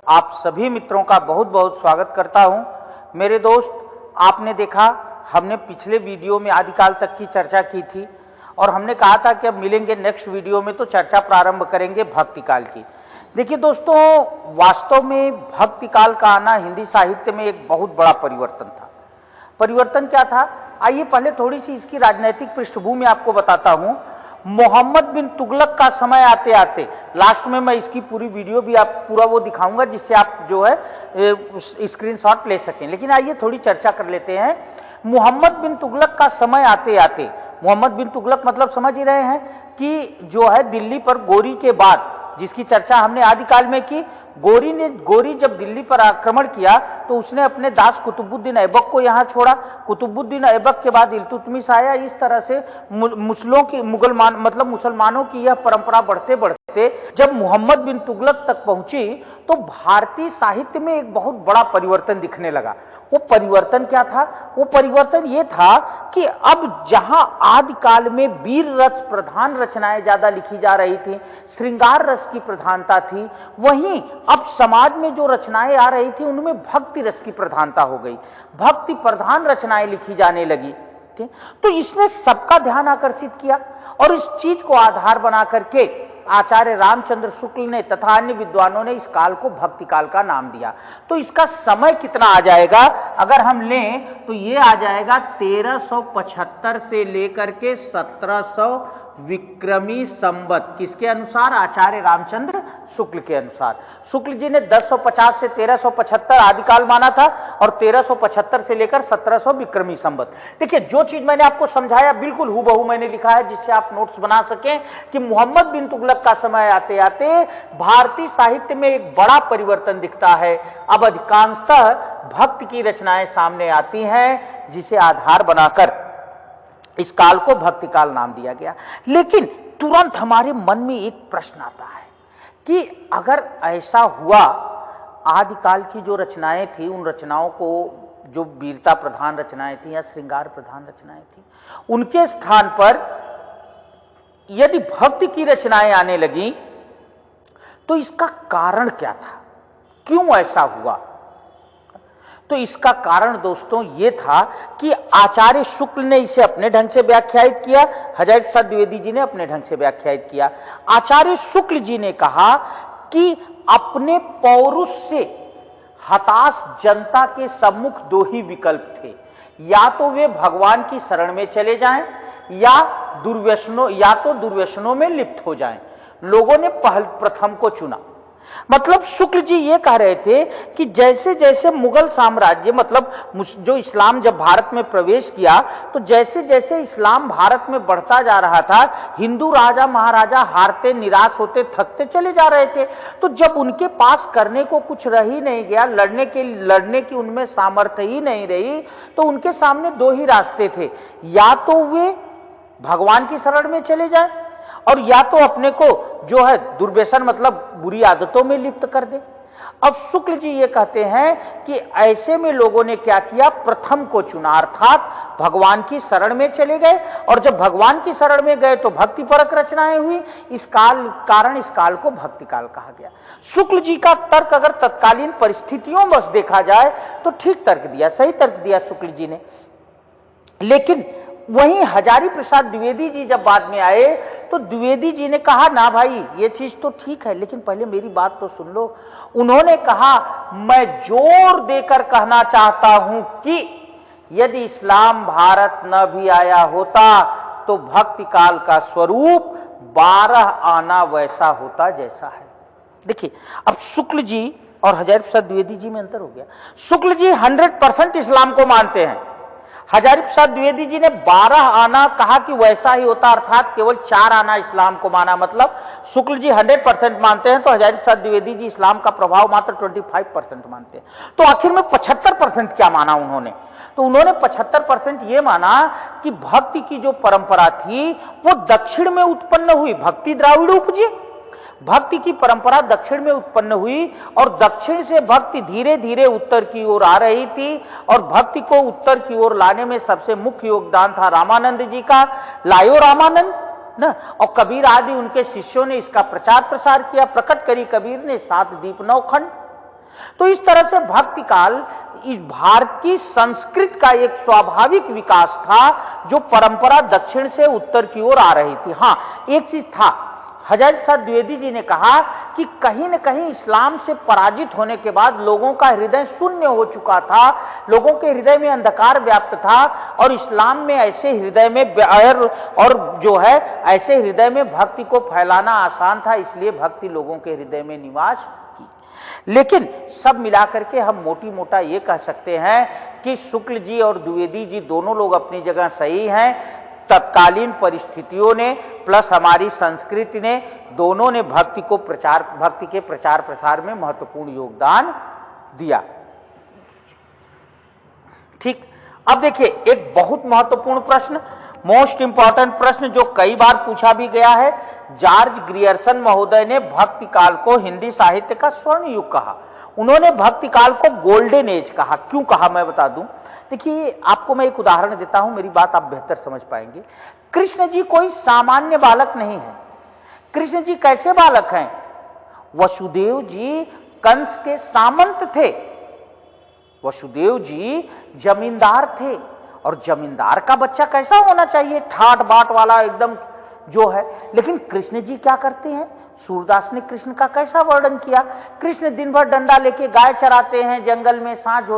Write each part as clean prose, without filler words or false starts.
आप सभी मित्रों का बहुत बहुत स्वागत करता हूं। मेरे दोस्त, आपने देखा हमने पिछले वीडियो में आदिकाल तक की चर्चा की थी और हमने कहा था कि अब मिलेंगे नेक्स्ट वीडियो में तो चर्चा प्रारंभ करेंगे भक्ति काल की। देखिए दोस्तों, वास्तव में भक्ति काल का आना हिंदी साहित्य में एक बहुत बड़ा परिवर्तन था। परिवर्तन क्या था, आइए पहले थोड़ी सी इसकी राजनीतिक पृष्ठभूमि आपको बताता हूं। मोहम्मद बिन तुगलक का समय आते आते, लास्ट में मैं इसकी पूरी वीडियो भी आप पूरा वो दिखाऊंगा जिससे आप जो है स्क्रीनशॉट ले सकें, लेकिन आइए थोड़ी चर्चा कर लेते हैं। मोहम्मद बिन तुगलक का समय आते आते, मोहम्मद बिन तुगलक मतलब समझ ही रहे हैं कि जो है दिल्ली पर गोरी के बाद, जिसकी चर्चा हमने आदिकाल में की, गोरी जब दिल्ली पर आक्रमण किया तो उसने अपने दास कुतुबुद्दीन ऐबक को यहां छोड़ा। कुतुबुद्दीन ऐबक के बाद इल्तुतमिश आया। इस तरह से मुसलमानों की यह परंपरा बढ़ते बढ़ते जब मोहम्मद बिन तुगलक तक पहुंची तो भारतीय साहित्य में एक बहुत बड़ा परिवर्तन दिखने लगा। वो परिवर्तन क्या था? वो परिवर्तन ये था कि अब जहां आदिकाल में वीर रस प्रधान रचनाएं ज्यादा लिखी जा रही थी, श्रृंगार रस की प्रधानता थी, वहीं अब समाज में जो रचनाएं आ रही थी उनमें भक्ति रस की प्रधानता हो गई, भक्ति प्रधान रचनाएं लिखी जाने लगी। तो इसने सबका ध्यान आकर्षित किया और इस चीज को आधार बना करके आचार्य रामचंद्र शुक्ल ने तथा अन्य विद्वानों ने इस काल को भक्ति काल का नाम दिया। तो इसका समय कितना आ जाएगा अगर हम लें तो ये आ जाएगा 1375 से लेकर के 1700 विक्रमी संवत। किसके अनुसार? आचार्य रामचंद्र शुक्ल के अनुसार। शुक्ल जी ने 1050 से 1375 आदिकाल माना था और 1375 से लेकर 1700 विक्रमी संवत। देखिए, जो चीज मैंने आपको समझाया बिल्कुल हूबहू मैंने लिखा है जिससे आप नोट्स बना सकें कि मोहम्मद बिन तुगलक का समय आते आते भारतीय साहित्य में एक बड़ा परिवर्तन दिखता है। अब अधिकांशतः भक्ति की रचनाएं सामने आती हैं जिसे आधार बनाकर इस काल को भक्ति काल नाम दिया गया। लेकिन तुरंत हमारे मन में एक प्रश्न आता है कि अगर ऐसा हुआ, आदिकाल की जो रचनाएं थी उन रचनाओं को, जो वीरता प्रधान रचनाएं थी या श्रृंगार प्रधान रचनाएं थी, उनके स्थान पर यदि भक्ति की रचनाएं आने लगी तो इसका कारण क्या था? क्यों ऐसा हुआ? तो इसका कारण दोस्तों ये था कि आचार्य शुक्ल ने इसे अपने ढंग से व्याख्यायित किया, हजारी प्रसाद द्विवेदी जी ने अपने ढंग से व्याख्यायित किया। आचार्य शुक्ल जी ने कहा कि अपने पौरुष से हताश जनता के सम्मुख दो ही विकल्प थे, या तो वे भगवान की शरण में चले जाएं या तो दुर्व्यसनों में लिप्त हो जाएं। लोगों ने प्रथम को चुना। मतलब शुक्ल जी ये कह रहे थे कि जैसे जैसे मुगल साम्राज्य, मतलब जो इस्लाम जब भारत में प्रवेश किया तो जैसे जैसे इस्लाम भारत में बढ़ता जा रहा था, हिंदू राजा महाराजा हारते, निराश होते, थकते चले जा रहे थे। तो जब उनके पास करने को कुछ रह ही नहीं गया, लड़ने की उनमें सामर्थ्य ही नहीं रही, तो उनके सामने दो ही रास्ते थे, या तो वे भगवान की शरण में चले जाए और या तो अपने को जो है दुर्व्यसन मतलब बुरी आदतों में लिप्त कर दे। अब शुक्ल जी ये कहते हैं कि ऐसे में लोगों ने क्या किया, प्रथम को चुना, अर्थात भगवान की शरण में चले गए। और जब भगवान की शरण में गए तो भक्ति परक रचनाएं हुई। इस काल को भक्ति काल कहा गया। शुक्ल जी का तर्क अगर तत्कालीन परिस्थितियों बस देखा जाए तो ठीक तर्क दिया, सही तर्क दिया शुक्ल जी ने। लेकिन वहीं हजारी प्रसाद द्विवेदी जी जब बाद में आए तो द्विवेदी जी ने कहा, ना भाई ये चीज तो ठीक है, लेकिन पहले मेरी बात तो सुन लो। उन्होंने कहा, मैं जोर देकर कहना चाहता हूं कि यदि इस्लाम भारत न भी आया होता तो भक्ति काल का स्वरूप 12 आना वैसा होता जैसा है। देखिए, अब शुक्ल जी और हजारी प्रसाद द्विवेदी जी में अंतर हो गया। शुक्ल जी 100% इस्लाम को मानते हैं। हजारी प्रसाद द्विवेदी जी ने 12 आना कहा कि वैसा ही होता, अर्थात केवल 4 आना इस्लाम को माना। मतलब शुक्ल जी 100% मानते हैं तो हजारी प्रसाद द्विवेदी जी इस्लाम का प्रभाव मात्र 25% मानते हैं। तो आखिर में 75% क्या माना उन्होंने? तो उन्होंने 75% ये माना कि भक्ति की जो परंपरा थी वो दक्षिण में उत्पन्न हुई, भक्ति द्राविड़ उपजी। भक्ति की परंपरा दक्षिण में उत्पन्न हुई और दक्षिण से भक्ति धीरे धीरे उत्तर की ओर आ रही थी और भक्ति को उत्तर की ओर लाने में सबसे मुख्य योगदान था रामानंद जी का। लायो रामानंद न, और कबीर आदि उनके शिष्यों ने इसका प्रचार प्रसार किया। प्रकट करी कबीर ने 7 दीप 9 खंड। तो इस तरह से भक्ति काल इस भारत की संस्कृत का एक स्वाभाविक विकास था, जो परंपरा दक्षिण से उत्तर की ओर आ रही थी। हाँ, एक चीज था, हजरत साहब द्विवेदी जी ने कहा कि कहीं न कहीं इस्लाम से पराजित होने के बाद लोगों का हृदय शून्य हो चुका था, लोगों के हृदय में अंधकार व्याप्त था, और इस्लाम में ऐसे हृदय में और जो है ऐसे हृदय में भक्ति को फैलाना आसान था, इसलिए भक्ति लोगों के हृदय में निवास की। लेकिन सब मिलाकर के हम मोटी मोटा ये कह सकते हैं कि शुक्ल जी और द्विवेदी जी दोनों लोग अपनी जगह सही हैं। तत्कालीन परिस्थितियों ने प्लस हमारी संस्कृति ने, दोनों ने भक्ति के प्रचार प्रसार में महत्वपूर्ण योगदान दिया। ठीक, अब देखिए एक बहुत महत्वपूर्ण प्रश्न, मोस्ट इंपॉर्टेंट प्रश्न जो कई बार पूछा भी गया है। जॉर्ज ग्रियर्सन महोदय ने भक्ति काल को हिंदी साहित्य का स्वर्ण युग कहा। उन्होंने भक्ति काल को गोल्डन एज कहा। क्यों कहा मैं बता दूं। देखिए, आपको मैं एक उदाहरण देता हूं, मेरी बात आप बेहतर समझ पाएंगे। कृष्ण जी कोई सामान्य बालक नहीं है। कृष्ण जी कैसे बालक हैं? वसुदेव जी कंस के सामंत थे। वसुदेव जी जमींदार थे, और जमींदार का बच्चा कैसा होना चाहिए? ठाट बाट वाला एकदम जो है। लेकिन कृष्ण जी क्या करते हैं? सूरदास ने कृष्ण का कैसा वर्णन किया। कृष्ण दिन भर डंडा लेके गाय चराते हैं जंगल में, सांझ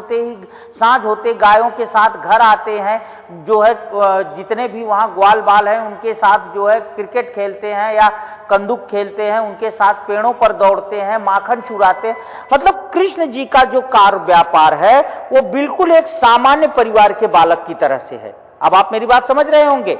होते गायों के साथ घर आते हैं, जो है जितने भी वहां ग्वाल बाल हैं उनके साथ जो है क्रिकेट खेलते हैं या कंदुक खेलते हैं, उनके साथ पेड़ों पर दौड़ते हैं, माखन चुराते हैं। मतलब कृष्ण जी का जो कार व्यापार है वो बिल्कुल एक सामान्य परिवार के बालक की तरह से है। अब आप मेरी बात समझ रहे होंगे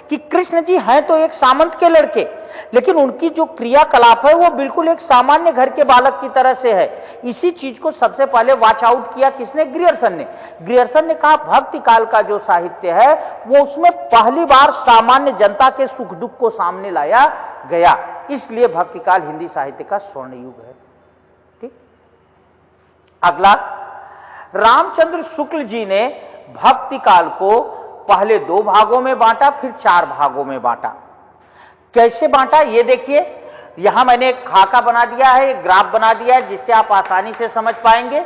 कि कृष्ण जी हैं तो एक सामंत के लड़के, लेकिन उनकी जो क्रियाकलाप है वो बिल्कुल एक सामान्य घर के बालक की तरह से है। इसी चीज को सबसे पहले वॉच आउट किया किसने? ग्रियर्सन ने। ग्रियर्सन ने कहा भक्ति काल का जो साहित्य है वो उसमें पहली बार सामान्य जनता के सुख दुख को सामने लाया गया, इसलिए भक्ति काल हिंदी साहित्य का स्वर्ण युग है। ठीक, अगला, रामचंद्र शुक्ल जी ने भक्ति काल को पहले 2 भागों में बांटा, फिर 4 भागों में बांटा। कैसे बांटा ये देखिए, यहां मैंने एक खाका बना दिया है, एक ग्राफ बना दिया है, जिससे आप आसानी से समझ पाएंगे।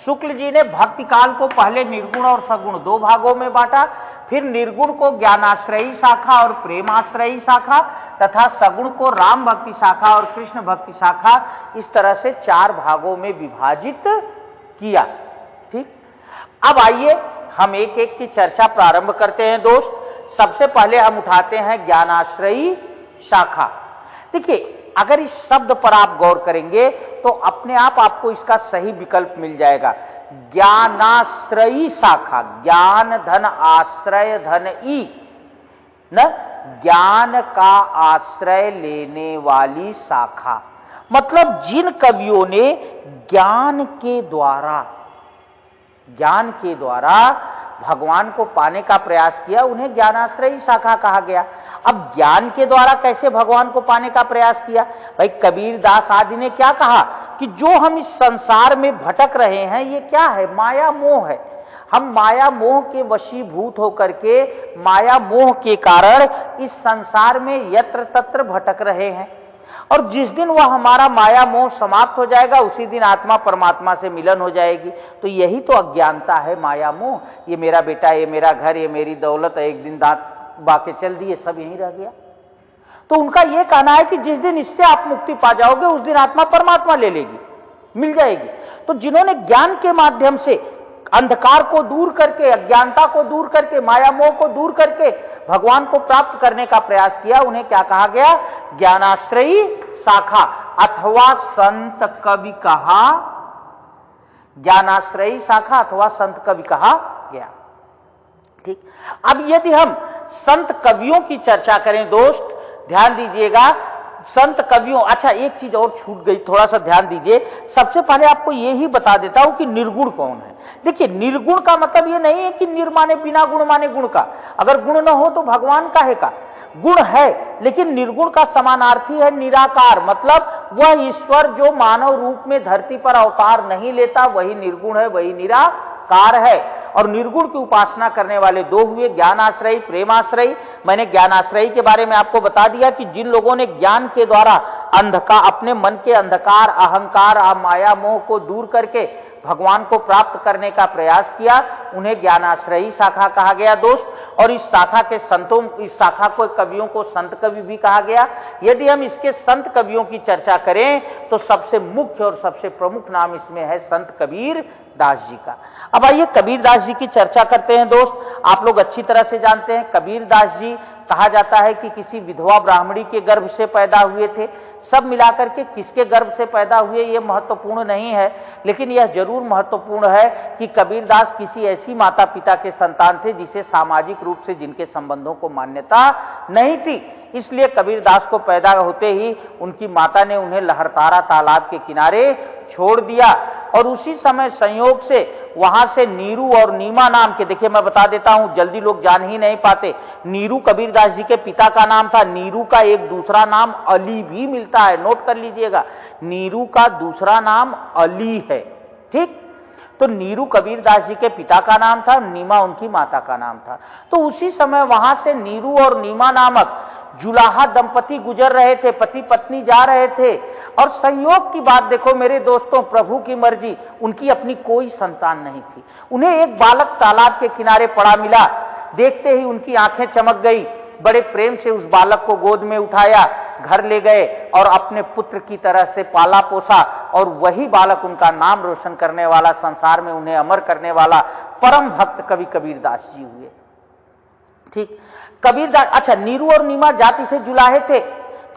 शुक्ल जी ने भक्ति काल को पहले निर्गुण और सगुण 2 भागों में बांटा, फिर निर्गुण को ज्ञानाश्रयी शाखा और प्रेमाश्रयी शाखा तथा सगुण को राम भक्ति शाखा और कृष्ण भक्ति शाखा, इस तरह से 4 भागों में विभाजित किया। ठीक, अब आइए हम एक एक की चर्चा प्रारंभ करते हैं दोस्त। सबसे पहले हम उठाते हैं ज्ञानाश्रयी शाखा। देखिए, अगर इस शब्द पर आप गौर करेंगे तो अपने आप आपको इसका सही विकल्प मिल जाएगा। ज्ञानाश्रयी शाखा, ज्ञान धन आश्रय धन ई, न ज्ञान का आश्रय लेने वाली शाखा। मतलब जिन कवियों ने ज्ञान के द्वारा भगवान को पाने का प्रयास किया, उन्हें ज्ञानाश्रयी शाखा कहा गया। अब ज्ञान के द्वारा कैसे भगवान को पाने का प्रयास किया? भाई कबीर दास आदि ने क्या कहा कि जो हम इस संसार में भटक रहे हैं ये क्या है? माया मोह है। हम माया मोह के वशीभूत होकर के माया मोह के कारण इस संसार में यत्र तत्र भटक रहे हैं, और जिस दिन वह हमारा माया मोह समाप्त हो जाएगा उसी दिन आत्मा परमात्मा से मिलन हो जाएगी। तो यही तो अज्ञानता है, माया मोह। ये मेरा बेटा, ये मेरा घर, ये मेरी दौलत, एक दिन दांत बाके चल दिए, सब यहीं रह गया। तो उनका यह कहना है कि जिस दिन इससे आप मुक्ति पा जाओगे उस दिन आत्मा परमात्मा ले लेगी, मिल जाएगी। तो जिन्होंने ज्ञान के माध्यम से अंधकार को दूर करके, अज्ञानता को दूर करके, माया मोह को दूर करके भगवान को प्राप्त करने का प्रयास किया, उन्हें क्या कहा गया? ज्ञानाश्रयी शाखा, अथवा संत कवि कहा, ज्ञानाश्रयी शाखा अथवा संत कवि कहा गया। ठीक, अब यदि हम संत कवियों की चर्चा करें दोस्त, ध्यान दीजिएगा, संत कवियों, अच्छा एक चीज और छूट गई, थोड़ा सा ध्यान दीजिए। सबसे पहले आपको यही बता देता हूं कि निर्गुण कौन है। देखिए, निर्गुण का मतलब ये नहीं है कि निर्माने बिना गुण माने गुण का। अगर गुण न हो तो भगवान काहे का? गुण है, लेकिन निर्गुण का समानार्थी है निराकार। मतलब वह ईश्वर जो मानव रूप में धरती पर अवतार नहीं लेता वही निर्गुण है, वही निराकार है। और निर्गुण की उपासना करने वाले 2 हुए, ज्ञानाश्रयी, प्रेमाश्रयी। मैंने ज्ञानाश्रयी के बारे में आपको बता दिया कि जिन लोगों ने ज्ञान के द्वारा अंधकार, अपने मन के अंधकार, अहंकार, माया मोह को दूर करके भगवान को प्राप्त करने का प्रयास किया, उन्हें ज्ञानाश्रयी शाखा कहा गया दोस्त। और इस शाखा के संतों, इस शाखा को कवियों को संत कवि भी कहा गया। यदि हम इसके संत कवियों की चर्चा करें तो सबसे मुख्य और सबसे प्रमुख नाम इसमें है संत कबीर दास जी का। अब आइए कबीर दास जी की चर्चा करते हैं दोस्त। आप लोग अच्छी तरह से जानते हैं कबीर दास जी कहा जाता है कि किसी विधवा ब्राह्मणी के गर्भ से पैदा हुए थे। सब मिलाकर के किसके गर्भ से पैदा हुए ये महत्वपूर्ण नहीं है, लेकिन यह जरूर महत्वपूर्ण है कि कबीर दास किसी ऐसी माता पिता के संतान थे जिसे सामाजिक रूप से जिनके संबंधों को मान्यता नहीं थी। इसलिए कबीर दास को पैदा होते ही उनकी माता ने उन्हें लहरतारा तालाब के किनारे छोड़ दिया। और उसी समय संयोग से वहां से नीरू और नीमा नाम के, देखिए मैं बता देता हूं, जल्दी लोग जान ही नहीं पाते, नीरू कबीरदास जी के पिता का नाम था। नीरू का एक दूसरा नाम अली भी मिलता है, नोट कर लीजिएगा, नीरू का दूसरा नाम अली है। ठीक, तो नीरू कबीरदास जी के पिता का नाम था, नीमा उनकी माता का नाम था। तो उसी समय वहां से नीरू और नीमा नामक जुलाहा दंपति गुजर रहे थे, पति पत्नी जा रहे थे। और संयोग की बात देखो मेरे दोस्तों, प्रभु की मर्जी, उनकी अपनी कोई संतान नहीं थी। उन्हें एक बालक तालाब के किनारे पड़ा मिला। देखते ही उनकी आंखें चमक गई। बड़े प्रेम से उस बालक को गोद में उठाया, घर ले गए और अपने पुत्र की तरह से पाला पोसा। और वही बालक उनका नाम रोशन करने वाला, संसार में उन्हें अमर करने वाला परम भक्त कवि कबीरदास जी हुए। ठीक, कबीरदास, अच्छा नीरू और नीमा जाति से जुलाहे थे।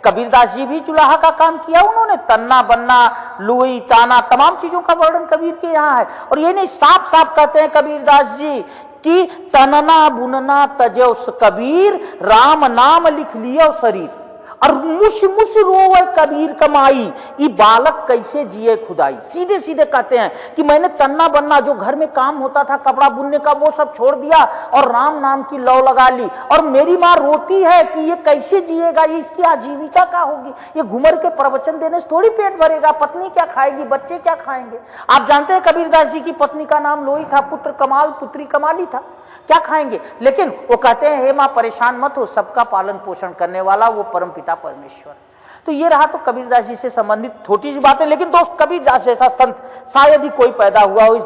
कबीरदास जी भी जुलाहा का काम किया उन्होंने, तन्ना बन्ना, लुई ताना, तमाम चीजों का वर्णन कबीर के यहाँ है। और ये नहीं, साफ साफ कहते हैं कबीरदास जी कि तनना बुनना तजो कबीर, राम नाम लिख लियो शरीर। और मुश मुश रोवे कबीर कमाई, ये बालक कैसे जिए खुदाई। सीधे सीधे कहते हैं कि मैंने तन्ना बनना, जो घर में काम होता था कपड़ा बुनने का, वो सब छोड़ दिया और राम नाम की लौ लगा ली। और मेरी माँ रोती है कि ये कैसे जिएगा, ये इसकी आजीविका क्या होगी, ये घुमर के प्रवचन देने से थोड़ी पेट भरेगा, पत्नी क्या खाएगी, बच्चे क्या खाएंगे। आप जानते हैं कबीरदास जी की पत्नी का नाम लोई था, पुत्र कमाल, पुत्री कमाली था, क्या खाएंगे। लेकिन वो कहते हैं हे मां परेशान मत हो, सबका पालन पोषण करने वाला वो परम पिता परमेश्वर। तो ये रहा तो कबीरदास जी से संबंधित छोटी सी बात है। लेकिन दोस्त कबीरदास जैसा संत शायद ही कोई पैदा हुआ हो इस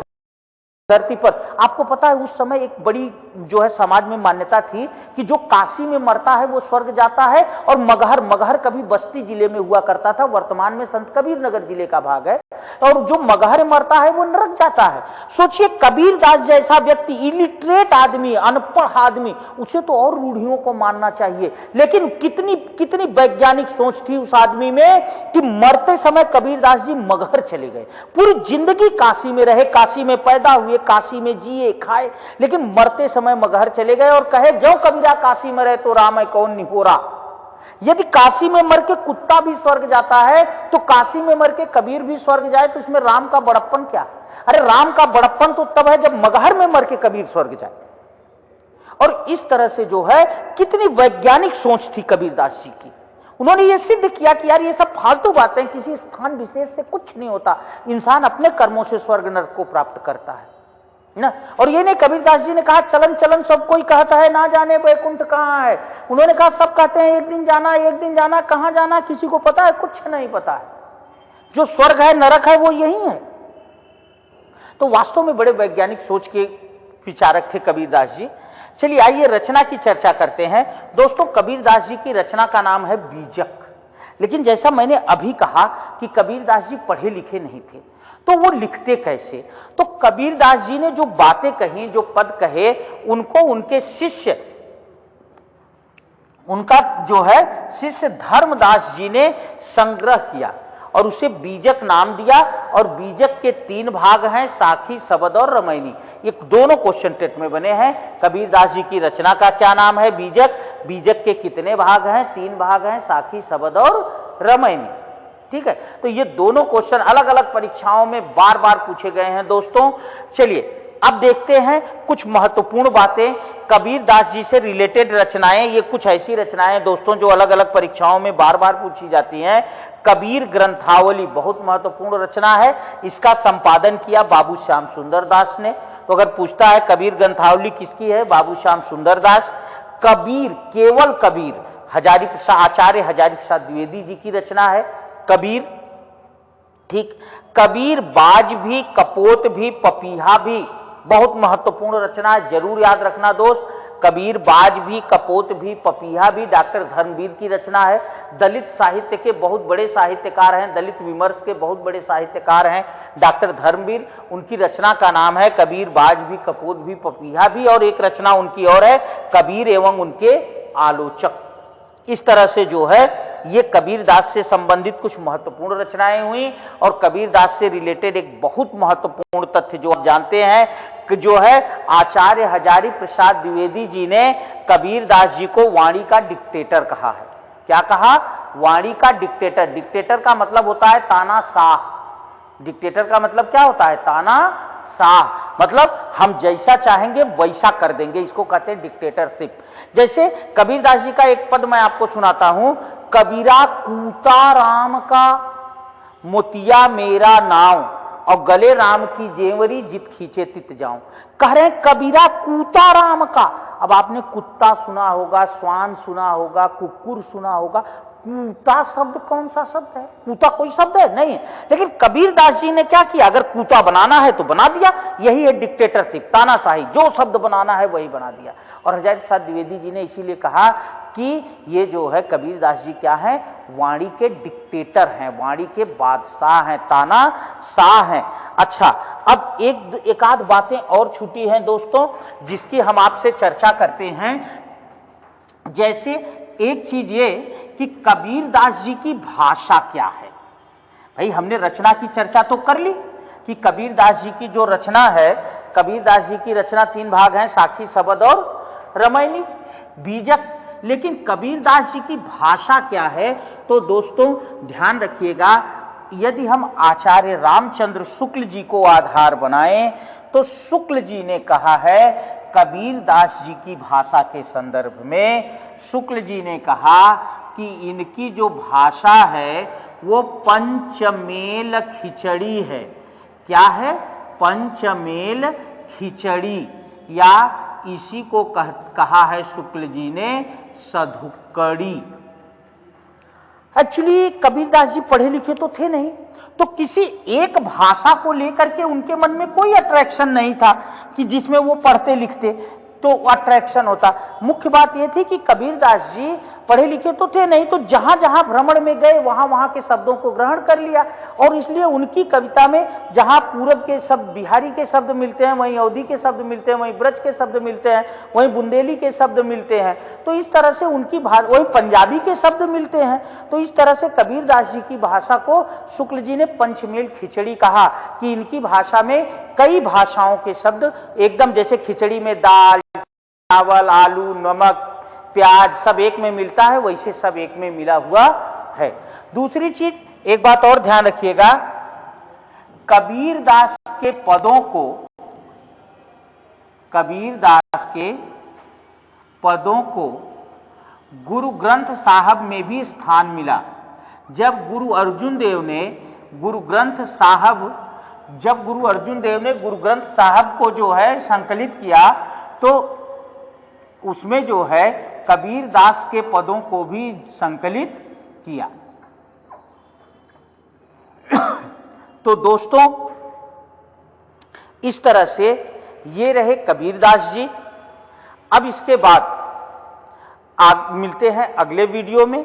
धरती पर। आपको पता है उस समय एक बड़ी जो है समाज में मान्यता थी कि जो काशी में मरता है वो स्वर्ग जाता है। और मगहर, मगहर कभी बस्ती जिले में हुआ करता था, वर्तमान में संत कबीर नगर जिले का भाग है। और जो मगहर मरता है वो नरक जाता है। सोचिए कबीरदास जैसा व्यक्ति, इलिटरेट आदमी, अनपढ़ आदमी, उसे तो और रूढ़ियों को मानना चाहिए। लेकिन कितनी कितनी वैज्ञानिक सोच थी उस आदमी में कि मरते समय कबीरदास जी मगहर चले गए। पूरी जिंदगी काशी में रहे, काशी में पैदा हुए, काशी में जिए खाए, लेकिन मरते समय मगहर चले गए। और कहे जो कबीरा काशी में रहे तो राम है कौन निहोरा। यदि काशी में मर के कुत्ता भी स्वर्ग जाता है तो काशी में मर के कबीर भी स्वर्ग जाए, तो इसमें राम का बड़प्पन क्या। अरे राम का बड़प्पन तो तब है जब मगहर में मर के कबीर स्वर्ग जाए। और इस तरह से जो है कितनी वैज्ञानिक सोच थी कबीरदास जी की। उन्होंने ये सिद्ध किया कि यार ये सब फालतू बातें, किसी स्थान विशेष से कुछ नहीं होता, इंसान अपने कर्मों से स्वर्ग नरक को प्राप्त करता है ना। और ये नहीं, कबीरदास जी ने कहा चलन चलन सब कोई कहता है, ना जाने वैकुंठ कहाँ है। उन्होंने कहा सब कहते हैं एक दिन जाना, एक दिन जाना, कहां जाना किसी को पता है, कुछ नहीं पता है। जो स्वर्ग है नरक है वो यही है। तो वास्तव में बड़े वैज्ञानिक सोच के विचारक थे कबीरदास जी। चलिए आइए रचना की चर्चा करते हैं। दोस्तों कबीरदास जी की रचना का नाम है बीजक। लेकिन जैसा मैंने अभी कहा कि कबीरदास जी पढ़े लिखे नहीं थे, तो वो लिखते कैसे। तो कबीरदास जी ने जो बातें कही, जो पद कहे, उनको उनके शिष्य, उनका जो है शिष्य धर्मदास जी ने संग्रह किया और उसे बीजक नाम दिया। और बीजक के 3 भाग हैं, साखी, शबद और रमैनी। ये दोनों क्वेश्चन टेट में बने हैं। कबीरदास जी की रचना का क्या नाम है, बीजक। बीजक के कितने भाग हैं, 3 भाग हैं, साखी, शबद और रमैनी। ठीक है, तो ये दोनों क्वेश्चन अलग अलग परीक्षाओं में बार बार पूछे गए हैं दोस्तों। चलिए अब देखते हैं कुछ महत्वपूर्ण बातें, कबीरदास जी से रिलेटेड रचनाएं। ये कुछ ऐसी रचनाएं दोस्तों जो अलग अलग परीक्षाओं में बार बार पूछी जाती हैं। कबीर ग्रंथावली बहुत महत्वपूर्ण रचना है, इसका संपादन किया बाबू श्याम सुंदर दास ने। तो अगर पूछता है कबीर ग्रंथावली किसकी है, बाबू श्याम सुंदर दास। कबीर, केवल कबीर, आचार्य हजारी प्रसाद द्विवेदी जी की रचना है कबीर। ठीक, कबीर बाज भी, कपोत भी, पपीहा भी, बहुत महत्वपूर्ण रचना है, जरूर याद रखना दोस्त। कबीर बाज भी, कपोत भी, पपीहा भी डॉक्टर धर्मवीर की रचना है। दलित साहित्य के बहुत बड़े साहित्यकार हैं, दलित विमर्श के बहुत बड़े साहित्यकार हैं डॉक्टर धर्मवीर। उनकी रचना का नाम है कबीर बाज भी, कपोत भी, पपीहा भी, और एक रचना उनकी और है कबीर एवं उनके आलोचक। इस तरह से जो है ये कबीरदास से संबंधित कुछ महत्वपूर्ण रचनाएं हुई। और कबीरदास से रिलेटेड एक बहुत महत्वपूर्ण तथ्य जो आप जानते हैं कि जो है आचार्य हजारी प्रसाद द्विवेदी जी ने कबीरदास जी को वाणी का डिक्टेटर कहा है। क्या कहा? वाणी का डिक्टेटर। डिक्टेटर का मतलब होता है तानाशाह। डिक्टेटर का मतलब क्या होता है? तानाशाह, मतलब हम जैसा चाहेंगे वैसा कर देंगे, इसको कहते हैं डिक्टेटरशिप। जैसे कबीरदास जी का एक पद मैं आपको सुनाता हूं, कबीरा कूता राम का मोतिया मेरा नाव, और गले राम की जेवरी जित खींचे तित जाऊं। कह रहे हैं कबीरा कूता राम का। अब आपने कुत्ता सुना होगा, श्वान सुना होगा, कुकुर सुना होगा, कूता शब्द कौन सा शब्द है? कूता कोई शब्द है? नहीं है। लेकिन कबीरदास जी ने क्या किया? अगर कूता बनाना है तो बना दिया। यही है डिक्टेटरशिप, तानाशाही, जो शब्द बनाना है वही बना दिया। और हजारी प्रसाद द्विवेदी जी ने इसीलिए कहा कि ये जो है कबीरदास जी क्या है? वाणी के डिक्टेटर हैं, वाणी के बादशाह हैं, तानाशाह हैं। अच्छा, अब एक आध बातें और छूटी हैं दोस्तों, जिसकी हम आपसे चर्चा करते हैं। जैसे एक चीज ये कि कबीरदास जी की भाषा क्या है। भाई हमने रचना की चर्चा तो कर ली कि कबीरदास जी की जो रचना है, कबीरदास जी की रचना 3 भाग हैं, साखी, शबद और रमैनी, बीजक। लेकिन कबीरदास जी की भाषा क्या है? तो दोस्तों ध्यान रखिएगा, यदि हम आचार्य रामचंद्र शुक्ल जी को आधार बनाएं तो शुक्ल जी ने कहा है कबीरदास जी की भाषा के संदर्भ में, शुक्ल जी ने कहा कि इनकी जो भाषा है वो पंचमेल खिचड़ी है। क्या है? पंचमेल खिचड़ी, या इसी को कहा है शुक्ल जी ने सधुक्कड़ी। एक्चुअली कबीरदास जी पढ़े लिखे तो थे नहीं, तो किसी एक भाषा को लेकर के उनके मन में कोई अट्रैक्शन नहीं था कि जिसमें वो पढ़ते लिखते तो अट्रैक्शन होता। मुख्य बात यह थी कि कबीरदास जी पढ़े लिखे तो थे नहीं, तो जहां जहां भ्रमण में गए वहां वहां के शब्दों को ग्रहण कर लिया। और इसलिए उनकी कविता में जहां पूरब के शब्द, बिहारी के शब्द मिलते हैं, वहीं अवधी के शब्द मिलते हैं, वहीं ब्रज के शब्द मिलते हैं, वहीं बुंदेली के शब्द मिलते हैं। तो इस तरह से उनकी वहीं पंजाबी के शब्द मिलते हैं। तो इस तरह से कबीरदास जी की भाषा को शुक्ल जी ने पंचमेल खिचड़ी कहा कि इनकी भाषा में कई भाषाओं के शब्द एकदम, जैसे खिचड़ी में दाल, चावल, आलू, नमक, प्याज सब एक में मिलता है, वैसे सब एक में मिला हुआ है। दूसरी चीज, एक बात और ध्यान रखिएगा, कबीरदास के पदों को, कबीरदास के पदों को गुरु ग्रंथ साहब में भी स्थान मिला। जब गुरु अर्जुन देव ने गुरु ग्रंथ साहब को जो है संकलित किया, तो उसमें जो है कबीरदास के पदों को भी संकलित किया। तो दोस्तों इस तरह से ये रहे कबीरदास जी। अब इसके बाद मिलते हैं अगले वीडियो में।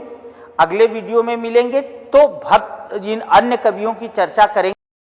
अगले वीडियो में मिलेंगे तो भक्त, जिन अन्य कवियों की चर्चा करेंगे।